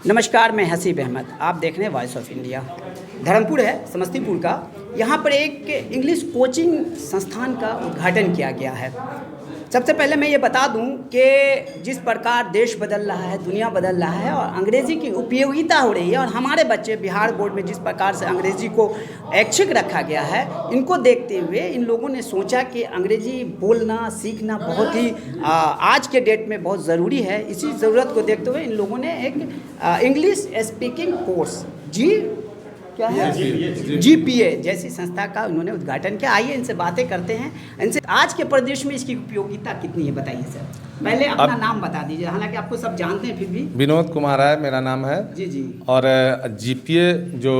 नमस्कार, मैं हसीब अहमद। आप देख रहे हैं वॉइस ऑफ इंडिया। धर्मपुर है समस्तीपुर का। यहाँ पर एक इंग्लिश कोचिंग संस्थान का उद्घाटन किया गया है। सबसे पहले मैं ये बता दूं कि जिस प्रकार देश बदल रहा है, दुनिया बदल रहा है और अंग्रेज़ी की उपयोगिता हो रही है, और हमारे बच्चे बिहार बोर्ड में जिस प्रकार से अंग्रेज़ी को ऐच्छिक रखा गया है, इनको देखते हुए इन लोगों ने सोचा कि अंग्रेज़ी बोलना सीखना बहुत ही आज के डेट में बहुत ज़रूरी है। इसी ज़रूरत को देखते हुए इन लोगों ने एक इंग्लिश स्पीकिंग कोर्स क्या है GPA जैसी संस्था का उन्होंने उद्घाटन किया। आइए इनसे बातें करते हैं। इनसे आज के परिदृश्य में इसकी उपयोगिता कितनी है बताइए सर। पहले अपना नाम बता दीजिए, हालांकि आपको सब जानते हैं फिर भी। विनोद कुमार है मेरा नाम है जी जी। और GPA जो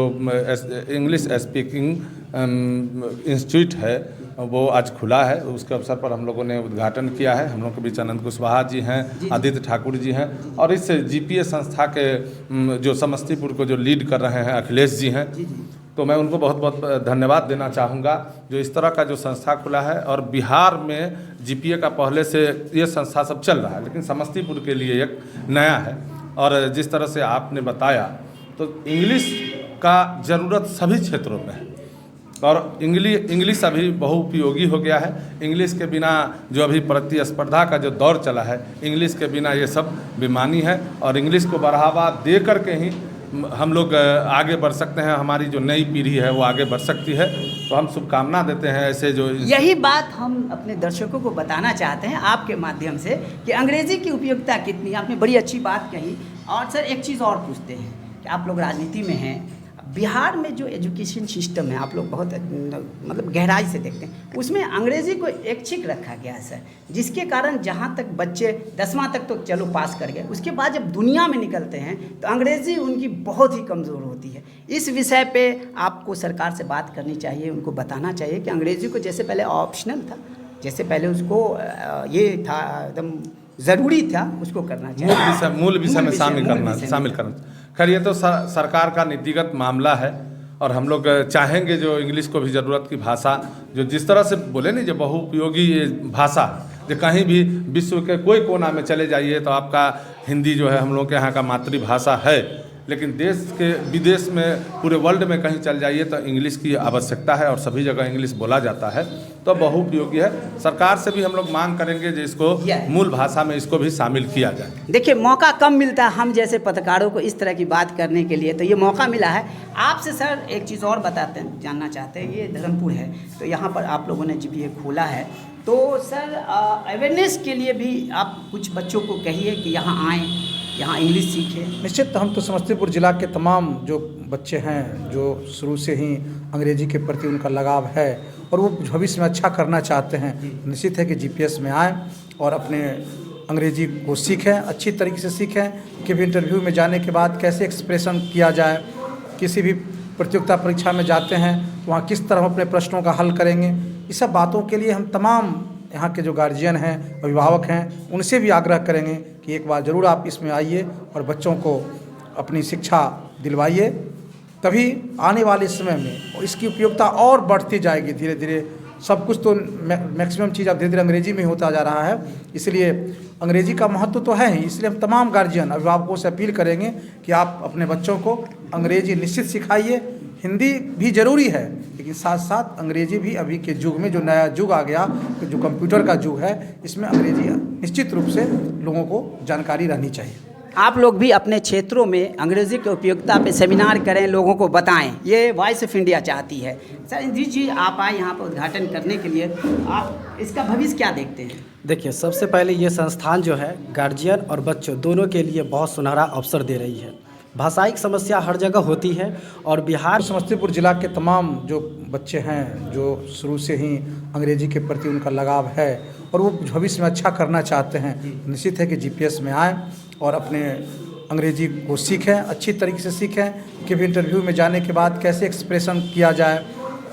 इंग्लिश स्पीकिंग इंस्टीट्यूट है वो आज खुला है। उसके अवसर पर हम लोगों ने उद्घाटन किया है। हम लोग के बीच आनंद कुशवाहा जी हैं, आदित्य ठाकुर जी हैं और इस GPA संस्था के जो समस्तीपुर को जो लीड कर रहे हैं अखिलेश जी हैं। तो मैं उनको बहुत बहुत धन्यवाद देना चाहूँगा जो इस तरह का जो संस्था खुला है। और बिहार में GPA का पहले से ये संस्था सब चल रहा है, लेकिन समस्तीपुर के लिए एक नया है। और जिस तरह से आपने बताया तो इंग्लिश का ज़रूरत सभी क्षेत्रों में है और इंग्लिश अभी बहुउपयोगी हो गया है। इंग्लिश के बिना जो अभी प्रतिस्पर्धा का जो दौर चला है, इंग्लिश के बिना ये सब बेमानी है और इंग्लिश को बढ़ावा दे करके ही हम लोग आगे बढ़ सकते हैं। हमारी जो नई पीढ़ी है वो आगे बढ़ सकती है। तो हम शुभकामना देते हैं ऐसे जो यही बात हम अपने दर्शकों को बताना चाहते हैं आपके माध्यम से कि अंग्रेज़ी की उपयोगिता कितनी। आपने बड़ी अच्छी बात कही। और सर एक चीज़ और पूछते हैं कि आप लोग राजनीति में हैं, बिहार में जो एजुकेशन सिस्टम है आप लोग बहुत मतलब गहराई से देखते हैं, उसमें अंग्रेज़ी को ऐच्छिक रखा गया है सर, जिसके कारण जहाँ तक बच्चे 10वां तक तो चलो पास कर गए, उसके बाद जब दुनिया में निकलते हैं तो अंग्रेज़ी उनकी बहुत ही कमज़ोर होती है। इस विषय पे आपको सरकार से बात करनी चाहिए, उनको बताना चाहिए कि अंग्रेज़ी को जैसे पहले ऑप्शनल था, जैसे पहले उसको ये था एकदम ज़रूरी था, उसको करना चाहिए, मूल विषय में शामिल करना। खैर ये तो सरकार का नीतिगत मामला है और हम लोग चाहेंगे जो इंग्लिश को भी ज़रूरत की भाषा, जो जिस तरह से बोले नहीं जो बहुउपयोगी भाषा, जो कहीं भी विश्व के कोई कोना में चले जाइए तो आपका हिंदी जो है हम लोग के यहाँ का मातृभाषा है, लेकिन देश के विदेश में पूरे वर्ल्ड में कहीं चल जाइए तो इंग्लिश की आवश्यकता है और सभी जगह इंग्लिश बोला जाता है। तो बहुउपयोगी है। सरकार से भी हम लोग मांग करेंगे जो इसको मूल भाषा में इसको भी शामिल किया जाए। देखिए मौका कम मिलता है हम जैसे पत्रकारों को इस तरह की बात करने के लिए, तो ये मौका मिला है। आपसे सर एक चीज़ और बताते हैं, जानना चाहते हैं, ये धर्मपुर है तो यहाँ पर आप लोगों ने GPA खोला है, तो सर अवेयरनेस के लिए भी आप कुछ बच्चों को कहिए कि यहाँ आएँ, यहाँ इंग्लिश सीखें। निश्चित हम तो समस्तीपुर जिला के तमाम जो बच्चे हैं जो शुरू से ही अंग्रेजी के प्रति उनका लगाव है और वो भविष्य में अच्छा करना चाहते हैं, निश्चित है कि GPS में आएँ और अपने अंग्रेजी को सीखें, अच्छी तरीके से सीखें कि भी इंटरव्यू में जाने के बाद कैसे एक्सप्रेशन किया जाए, किसी भी प्रतियोगिता परीक्षा में जाते हैं तो वहाँ किस तरह हम अपने प्रश्नों का हल करेंगे। इस सब बातों के लिए हम तमाम यहाँ के जो गार्जियन हैं, अभिभावक हैं, उनसे भी आग्रह करेंगे कि एक बार ज़रूर आप इसमें आइए और बच्चों को अपनी शिक्षा दिलवाइए, तभी आने वाले समय में इसकी उपयोगिता और बढ़ती जाएगी। धीरे धीरे सब कुछ तो मैक्सिमम चीज़ अब धीरे धीरे अंग्रेजी में होता जा रहा है, इसलिए अंग्रेजी का महत्व तो है ही। इसलिए हम तमाम गार्जियन अभिभावकों से अपील करेंगे कि आप अपने बच्चों को अंग्रेजी निश्चित सिखाइए। हिंदी भी ज़रूरी है, लेकिन साथ साथ अंग्रेजी भी अभी के युग में जो नया युग आ गया, जो कंप्यूटर का युग है, इसमें अंग्रेजी निश्चित रूप से लोगों को जानकारी रहनी चाहिए। आप लोग भी अपने क्षेत्रों में अंग्रेज़ी की उपयोगिता पे सेमिनार करें, लोगों को बताएं, ये वॉइस ऑफ इंडिया चाहती है। सर जी आप आए यहाँ पर उद्घाटन करने के लिए, आप इसका भविष्य क्या देखते हैं? देखिए सबसे पहले ये संस्थान जो है गार्जियन और बच्चों दोनों के लिए बहुत सुनहरा अवसर दे रही है। भाषाई समस्या हर जगह होती है और बिहार समस्तीपुर जिला के तमाम जो बच्चे हैं जो शुरू से ही अंग्रेजी के प्रति उनका लगाव है और वो भविष्य में अच्छा करना चाहते हैं, निश्चित है कि GPS में आएँ और अपने अंग्रेजी को सीखें, अच्छी तरीके से सीखें कि भी इंटरव्यू में जाने के बाद कैसे एक्सप्रेशन किया जाए,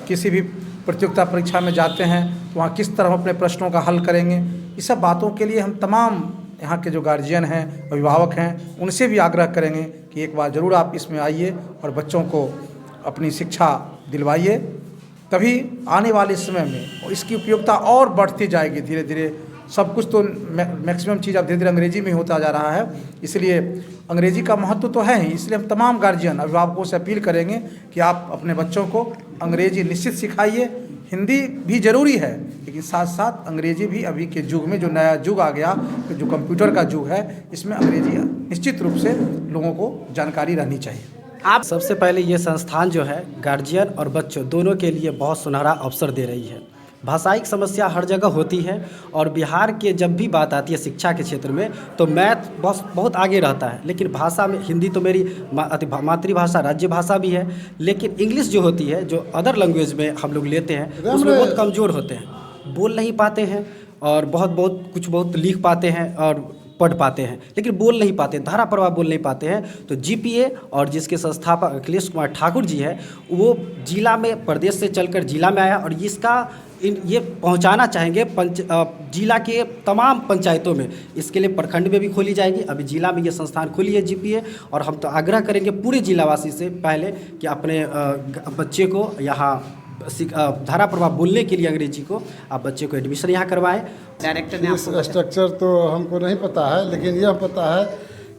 किसी भी प्रतियोगिता परीक्षा में जाते हैं तो वहाँ किस तरह हम अपने प्रश्नों का हल करेंगे। इस सब बातों के लिए हम तमाम यहाँ के जो गार्जियन हैं, अभिभावक हैं, उनसे भी आग्रह करेंगे कि एक बार ज़रूर आप इसमें आइए और बच्चों को अपनी शिक्षा दिलवाइए, तभी आने वाले समय में इसकी उपयोगिता और बढ़ती जाएगी। धीरे धीरे सब कुछ तो मैक्सिमम चीज़ अब धीरे धीरे अंग्रेजी में होता जा रहा है, इसलिए अंग्रेजी का महत्व तो है ही, इसलिए हम तमाम गार्जियन अभिभावकों से अपील करेंगे कि आप अपने बच्चों को अंग्रेजी निश्चित सिखाइए। हिंदी भी ज़रूरी है, लेकिन साथ साथ अंग्रेजी भी अभी के युग में, जो नया युग आ गया, जो कंप्यूटर का युग है, इसमें अंग्रेजी निश्चित रूप से लोगों को जानकारी रहनी चाहिए। आप सबसे पहले ये संस्थान जो है गार्जियन और बच्चों दोनों के लिए बहुत सुनहरा अवसर दे रही है। भाषाई समस्या हर जगह होती है और बिहार के जब भी बात आती है शिक्षा के क्षेत्र में तो मैथ बहुत आगे रहता है, लेकिन भाषा में हिंदी तो मेरी मातृभाषा राज्य भाषा भी है, लेकिन इंग्लिश जो होती है, जो अदर लैंग्वेज में हम लोग लेते हैं, उसमें बहुत कमज़ोर होते हैं, बोल नहीं पाते हैं और बहुत लिख पाते हैं और पढ़ पाते हैं, लेकिन बोल नहीं पाते, धारा प्रवाह बोल नहीं पाते हैं। तो जीपीए और जिसके संस्थापक अखिलेश कुमार ठाकुर जी है, वो जिला में प्रदेश से चलकर जिला में आया और इसका ये पहुंचाना चाहेंगे जिला के तमाम पंचायतों में। इसके लिए प्रखंड में भी खोली जाएगी, अभी जिला में ये संस्थान खुली है जीपीए, और हम तो आग्रह करेंगे पूरे जिलावासी से पहले कि अपने बच्चे को यहाँ धारा प्रवाह बोलने के लिए अंग्रेजी को आप बच्चे को एडमिशन यहाँ करवाएं। डायरेक्टर ने इस स्ट्रक्चर तो हमको नहीं पता है, लेकिन यह पता है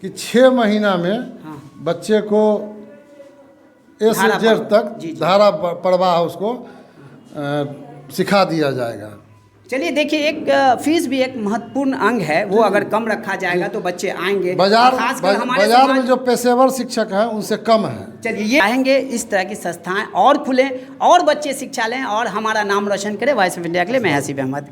कि 6 महीना में बच्चे को ए से जेड तक धारा प्रवाह उसको सिखा दिया जाएगा। चलिए देखिए, एक फीस भी एक महत्वपूर्ण अंग है, वो अगर कम रखा जाएगा तो बच्चे आएंगे। बाजार में जो पेशेवर शिक्षक हैं उनसे कम है। चलिए ये आएंगे, इस तरह की संस्थाएं और खुलें और बच्चे शिक्षा लें और हमारा नाम रोशन करें। वॉइस ऑफ इंडिया के लिए मैं हसीब अहमद।